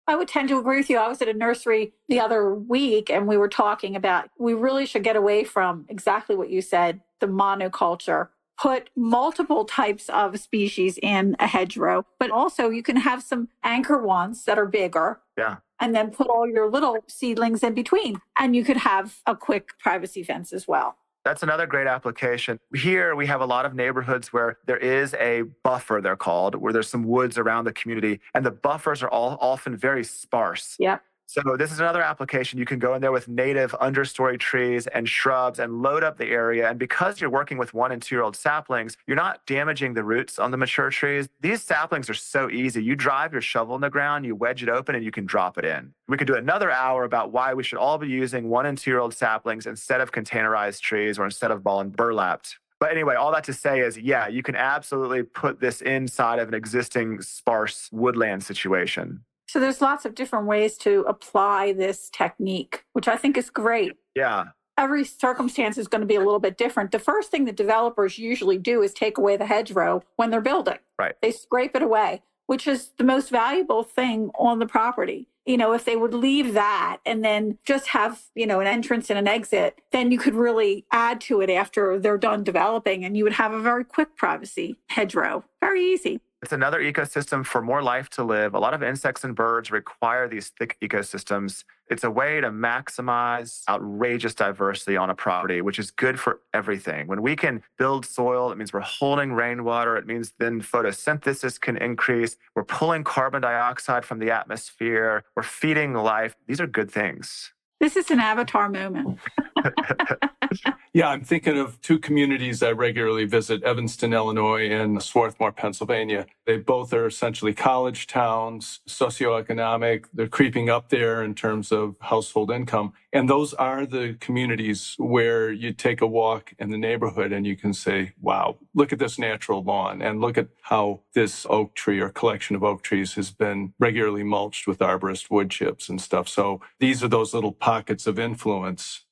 I would tend to agree with you. I was at a nursery the other week, and we were talking about we really should get away from exactly what you said, the monoculture. Put multiple types of species in a hedgerow, but also you can have some anchor ones that are bigger. Yeah. And then put all your little seedlings in between. And you could have a quick privacy fence as well. That's another great application. Here, we have a lot of neighborhoods where there is a buffer, they're called, where there's some woods around the community. And the buffers are all often very sparse. Yep. So this is another application. You can go in there with native understory trees and shrubs and load up the area. And because you're working with 1 and 2-year-old saplings, you're not damaging the roots on the mature trees. These saplings are so easy. You drive your shovel in the ground, you wedge it open, and you can drop it in. We could do another hour about why we should all be using 1 and 2-year-old saplings instead of containerized trees or instead of ball and burlapped. But anyway, all that to say is, yeah, you can absolutely put this inside of an existing sparse woodland situation. So there's lots of different ways to apply this technique, which I think is great. Yeah. Every circumstance is going to be a little bit different. The first thing that developers usually do is take away the hedgerow when they're building. Right. They scrape it away, which is the most valuable thing on the property. If they would leave that and then just have, an entrance and an exit, then you could really add to it after they're done developing, and you would have a very quick privacy hedgerow. Very easy. It's another ecosystem for more life to live. A lot of insects and birds require these thick ecosystems. It's a way to maximize outrageous diversity on a property, which is good for everything. When we can build soil, it means we're holding rainwater. It means then photosynthesis can increase. We're pulling carbon dioxide from the atmosphere. We're feeding life. These are good things. This is an avatar moment. Yeah, I'm thinking of 2 communities I regularly visit, Evanston, Illinois, and Swarthmore, Pennsylvania. They both are essentially college towns, socioeconomic. They're creeping up there in terms of household income. And those are the communities where you take a walk in the neighborhood and you can say, wow, look at this natural lawn and look at how this oak tree or collection of oak trees has been regularly mulched with arborist wood chips and stuff. So these are those little pockets of influence.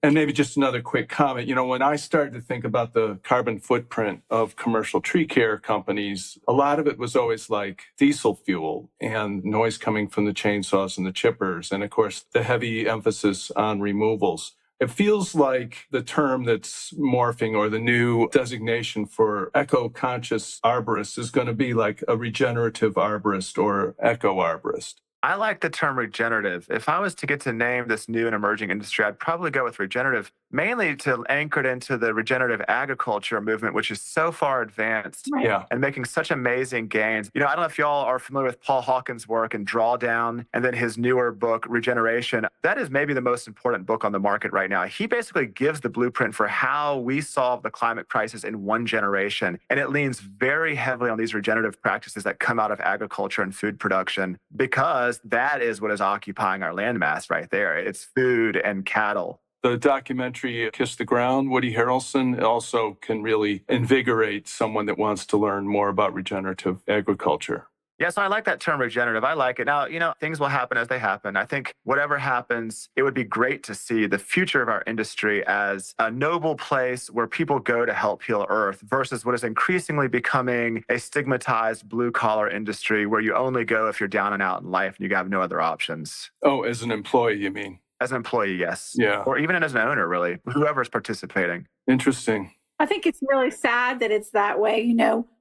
And maybe just another quick comment. When I started to think about the carbon footprint of commercial tree care companies, a lot of it was always like diesel fuel and noise coming from the chainsaws and the chippers. And of course, the heavy emphasis on removals. It feels like the term that's morphing, or the new designation for eco-conscious arborists, is going to be like a regenerative arborist or eco-arborist. I like the term regenerative. If I was to get to name this new and emerging industry, I'd probably go with regenerative, mainly to anchor it into the regenerative agriculture movement, which is so far advanced and making such amazing gains. I don't know if y'all are familiar with Paul Hawkins' work and Drawdown, and then his newer book, Regeneration. That is maybe the most important book on the market right now. He basically gives the blueprint for how we solve the climate crisis in 1 generation. And it leans very heavily on these regenerative practices that come out of agriculture and food production, because that is what is occupying our landmass right there. It's food and cattle. The documentary Kiss the Ground, Woody Harrelson, also can really invigorate someone that wants to learn more about regenerative agriculture. Yes, I like that term regenerative. I like it. Now, things will happen as they happen. I think whatever happens, it would be great to see the future of our industry as a noble place where people go to help heal Earth versus what is increasingly becoming a stigmatized blue-collar industry where you only go if you're down and out in life and you have no other options. Oh, as an employee, you mean? As an employee, yes. Yeah. Or even as an owner, really, whoever's participating. Interesting. I think it's really sad that it's that way.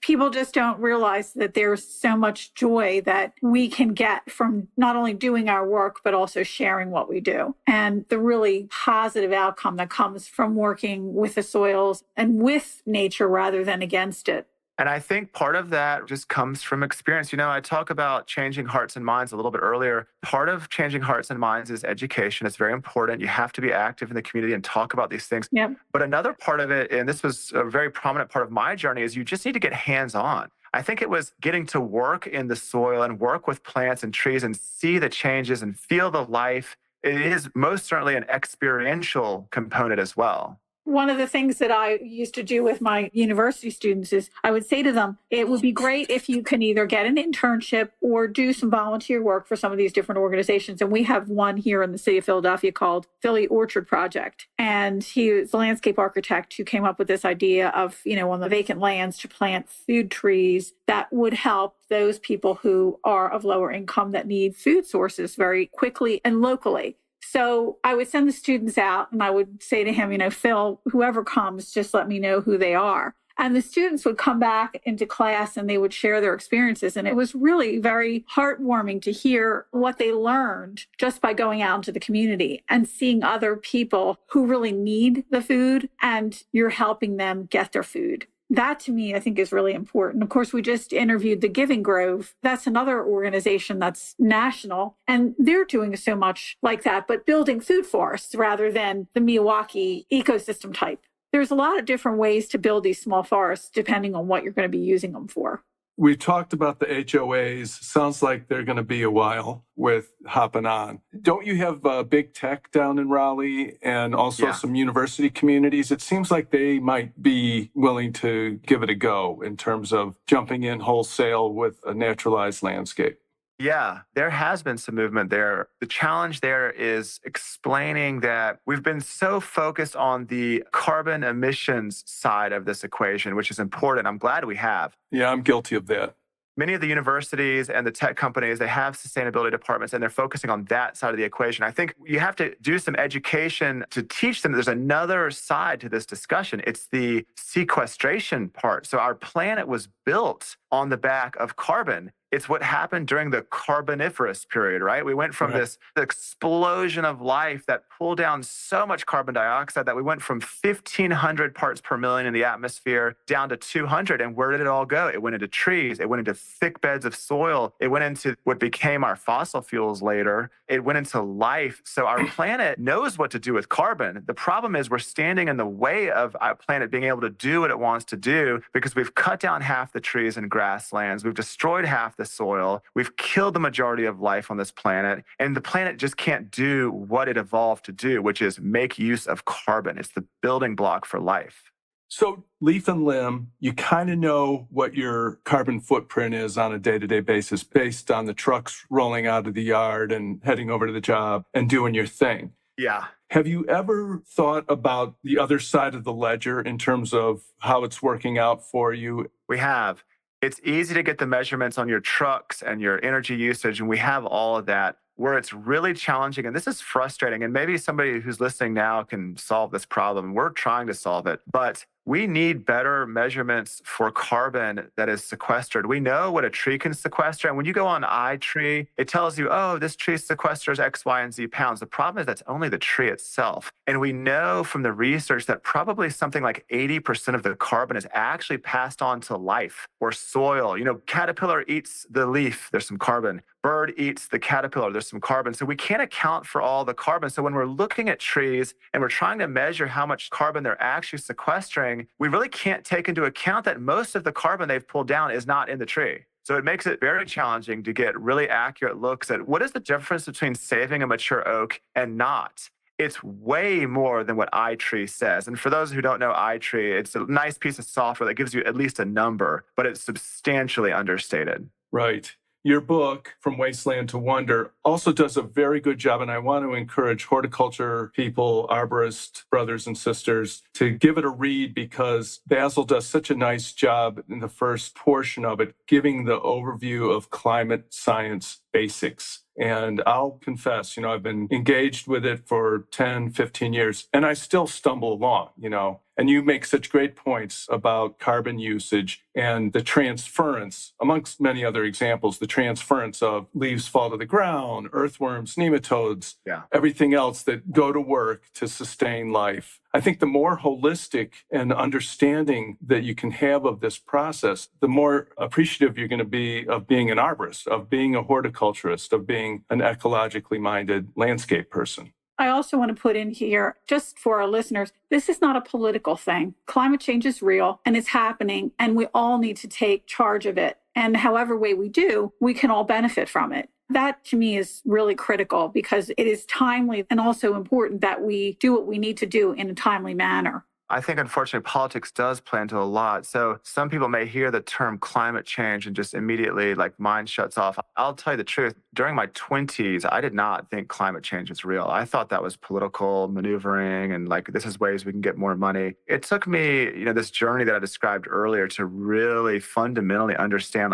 People just don't realize that there's so much joy that we can get from not only doing our work, but also sharing what we do. And the really positive outcome that comes from working with the soils and with nature rather than against it. And I think part of that just comes from experience. I talk about changing hearts and minds a little bit earlier. Part of changing hearts and minds is education. It's very important. You have to be active in the community and talk about these things. Yep. But another part of it, and this was a very prominent part of my journey, is you just need to get hands-on. I think it was getting to work in the soil and work with plants and trees and see the changes and feel the life. It is most certainly an experiential component as well. One of the things that I used to do with my university students is I would say to them, it would be great if you can either get an internship or do some volunteer work for some of these different organizations. And we have one here in the city of Philadelphia called Philly Orchard Project. And he was a landscape architect who came up with this idea of, on the vacant lands to plant food trees that would help those people who are of lower income that need food sources very quickly and locally. So I would send the students out and I would say to him, Phil, whoever comes, just let me know who they are. And the students would come back into class and they would share their experiences. And it was really very heartwarming to hear what they learned just by going out into the community and seeing other people who really need the food and you're helping them get their food. That to me, I think is really important. Of course, we just interviewed the Giving Grove. That's another organization that's national, and they're doing so much like that, but building food forests rather than the Milwaukee ecosystem type. There's a lot of different ways to build these small forests depending on what you're going to be using them for. We talked about the HOAs. Sounds like they're going to be a while with hopping on. Don't you have big tech down in Raleigh and also some university communities? It seems like they might be willing to give it a go in terms of jumping in wholesale with a naturalized landscape. Yeah, there has been some movement there. The challenge there is explaining that we've been so focused on the carbon emissions side of this equation, which is important. I'm glad we have. Yeah, I'm guilty of that. Many of the universities and the tech companies, they have sustainability departments and they're focusing on that side of the equation. I think you have to do some education to teach them there's another side to this discussion. It's the sequestration part. So our planet was built on the back of carbon. It's what happened during the Carboniferous period, right? We went from this explosion of life that pulled down so much carbon dioxide that we went from 1,500 parts per million in the atmosphere down to 200. And where did it all go? It went into trees. It went into thick beds of soil. It went into what became our fossil fuels later. It went into life. So our planet knows what to do with carbon. The problem is we're standing in the way of our planet being able to do what it wants to do because we've cut down half the trees and grasslands. We've destroyed half the soil. We've killed the majority of life on this planet. And the planet just can't do what it evolved to do, which is make use of carbon. It's the building block for life. So leaf and limb, you kind of know what your carbon footprint is on a day-to-day basis based on the trucks rolling out of the yard and heading over to the job and doing your thing. Yeah. Have you ever thought about the other side of the ledger in terms of how it's working out for you? We have. It's easy to get the measurements on your trucks and your energy usage, and we have all of that. Where it's really challenging, and this is frustrating, and maybe somebody who's listening now can solve this problem. We're trying to solve it, but we need better measurements for carbon that is sequestered. We know what a tree can sequester, and when you go on iTree, it tells you, oh, this tree sequesters X, Y, and Z pounds. The problem is that's only the tree itself. And we know from the research that probably something like 80% of the carbon is actually passed on to life or soil. You know, caterpillar eats the leaf, there's some carbon. Bird eats the caterpillar, there's some carbon. So we can't account for all the carbon. So when we're looking at trees and we're trying to measure how much carbon they're actually sequestering, we really can't take into account that most of the carbon they've pulled down is not in the tree. So it makes it very challenging to get really accurate looks at what is the difference between saving a mature oak and not. It's way more than what iTree says. And for those who don't know iTree, it's a nice piece of software that gives you at least a number, but it's substantially understated. Right. Your book, From Wasteland to Wonder, also does a very good job, and I want to encourage horticulture people, arborist brothers and sisters, to give it a read because Basil does such a nice job in the first portion of it, giving the overview of climate science basics. And I'll confess, I've been engaged with it for 10, 15 years, and I still stumble along, And you make such great points about carbon usage and the transference, amongst many other examples, the transference of leaves fall to the ground, earthworms, nematodes, everything else that go to work to sustain life. I think the more holistic and understanding that you can have of this process, the more appreciative you're going to be of being an arborist, of being a horticulturist, of being an ecologically minded landscape person. I also want to put in here, just for our listeners, this is not a political thing. Climate change is real and it's happening, and we all need to take charge of it. And however way we do, we can all benefit from it. That to me is really critical because it is timely and also important that we do what we need to do in a timely manner. I think, unfortunately, politics does play into a lot. So some people may hear the term climate change and just immediately, mind shuts off. I'll tell you the truth. During my 20s, I did not think climate change was real. I thought that was political maneuvering and this is ways we can get more money. It took me, this journey that I described earlier to really fundamentally understand,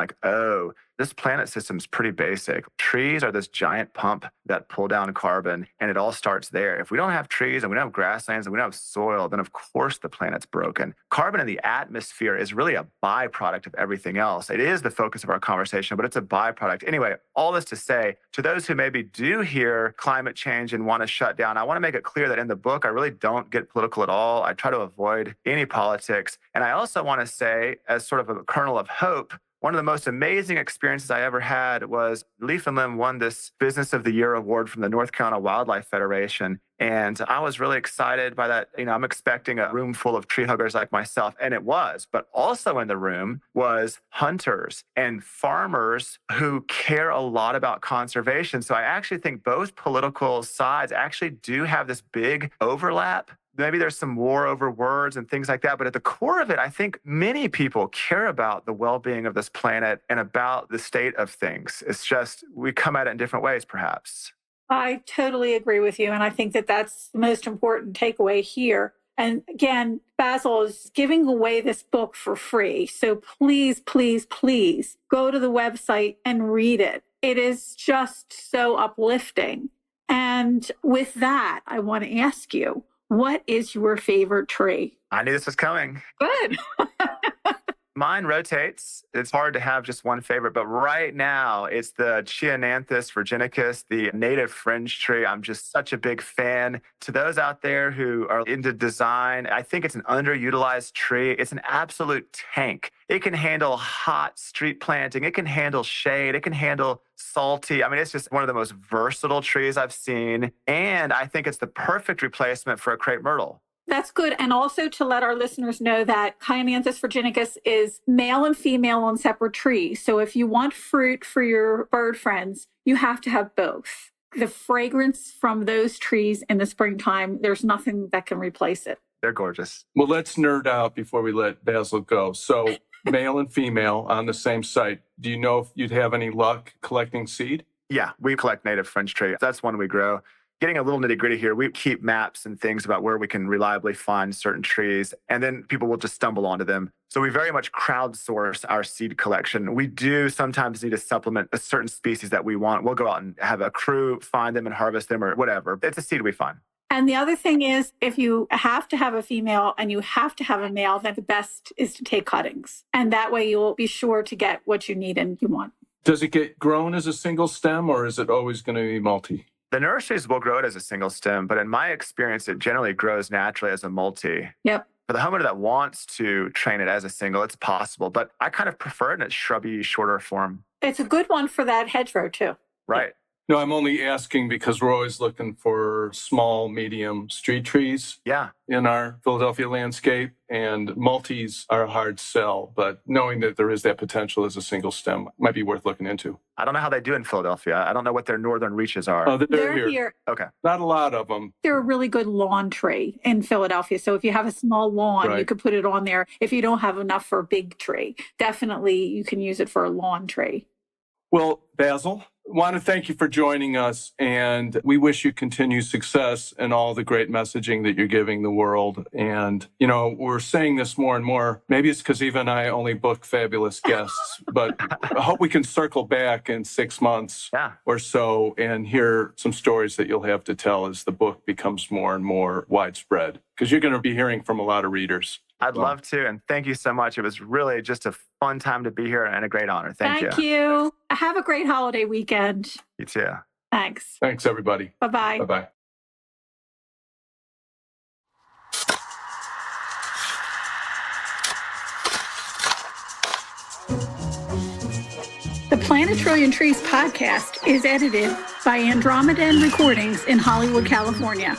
This planet system is pretty basic. Trees are this giant pump that pull down carbon, and it all starts there. If we don't have trees and we don't have grasslands and we don't have soil, then of course the planet's broken. Carbon in the atmosphere is really a byproduct of everything else. It is the focus of our conversation, but it's a byproduct. Anyway, all this to say, to those who maybe do hear climate change and want to shut down, I want to make it clear that in the book, I really don't get political at all. I try to avoid any politics. And I also want to say, as sort of a kernel of hope, one of the most amazing experiences I ever had was Leaf and Limb won this Business of the Year award from the North Carolina Wildlife Federation. And I was really excited by that. I'm expecting a room full of tree huggers like myself, and it was. But also in the room was hunters and farmers who care a lot about conservation. So I actually think both political sides actually do have this big overlap. Maybe there's some war over words and things like that. But at the core of it, I think many people care about the well-being of this planet and about the state of things. It's just we come at it in different ways, perhaps. I totally agree with you. And I think that that's the most important takeaway here. And again, Basil is giving away this book for free. So please, please, please go to the website and read it. It is just so uplifting. And with that, I want to ask you, what is your favorite tree? I knew this was coming. Good. Mine rotates. It's hard to have just one favorite, but right now it's the Chiananthus virginicus, the native fringe tree. I'm just such a big fan. To those out there who are into design, I think it's an underutilized tree. It's an absolute tank. It can handle hot street planting. It can handle shade. It can handle salty. I mean, it's just one of the most versatile trees I've seen. And I think it's the perfect replacement for a crepe myrtle. That's good. And also to let our listeners know that Chiananthus virginicus is male and female on separate trees. So if you want fruit for your bird friends, you have to have both. The fragrance from those trees in the springtime, there's nothing that can replace it. They're gorgeous. Well, let's nerd out before we let Basil go. So male and female on the same site. Do you know if you'd have any luck collecting seed? Yeah, we collect native fringe tree. That's one we grow. Getting a little nitty gritty here, we keep maps and things about where we can reliably find certain trees, and then people will just stumble onto them. So we very much crowdsource our seed collection. We do sometimes need to supplement a certain species that we want. We'll go out and have a crew find them and harvest them or whatever. It's a seed we find. And the other thing is, if you have to have a female and you have to have a male, then the best is to take cuttings. And that way you'll be sure to get what you need and you want. Does it get grown as a single stem or is it always going to be multi? The nurseries will grow it as a single stem, but in my experience, it generally grows naturally as a multi. Yep. For the homeowner that wants to train it as a single, it's possible, but I kind of prefer it in its shrubby, shorter form. It's a good one for that hedgerow too. Right. No, I'm only asking because we're always looking for small, medium street trees in our Philadelphia landscape, and multis are a hard sell, but knowing that there is that potential as a single stem might be worth looking into. I don't know how they do in Philadelphia. I don't know what their northern reaches are. Oh, They're here. Okay. Not a lot of them. They're a really good lawn tree in Philadelphia. So if you have a small lawn, you could put it on there. If you don't have enough for a big tree, definitely you can use it for a lawn tree. Well, Basil, I want to thank you for joining us, and we wish you continued success in all the great messaging that you're giving the world. And, we're saying this more and more. Maybe it's because Eva and I only book fabulous guests, but I hope we can circle back in 6 months or so and hear some stories that you'll have to tell as the book becomes more and more widespread, because you're going to be hearing from a lot of readers. I'd love to. And thank you so much. It was really just a fun time to be here and a great honor. Thank you. Thank you. Have a great holiday weekend. You too. Thanks. Thanks, everybody. Bye-bye. Bye-bye. The Plant a Trillion Trees podcast is edited by Andromedan Recordings in Hollywood, California.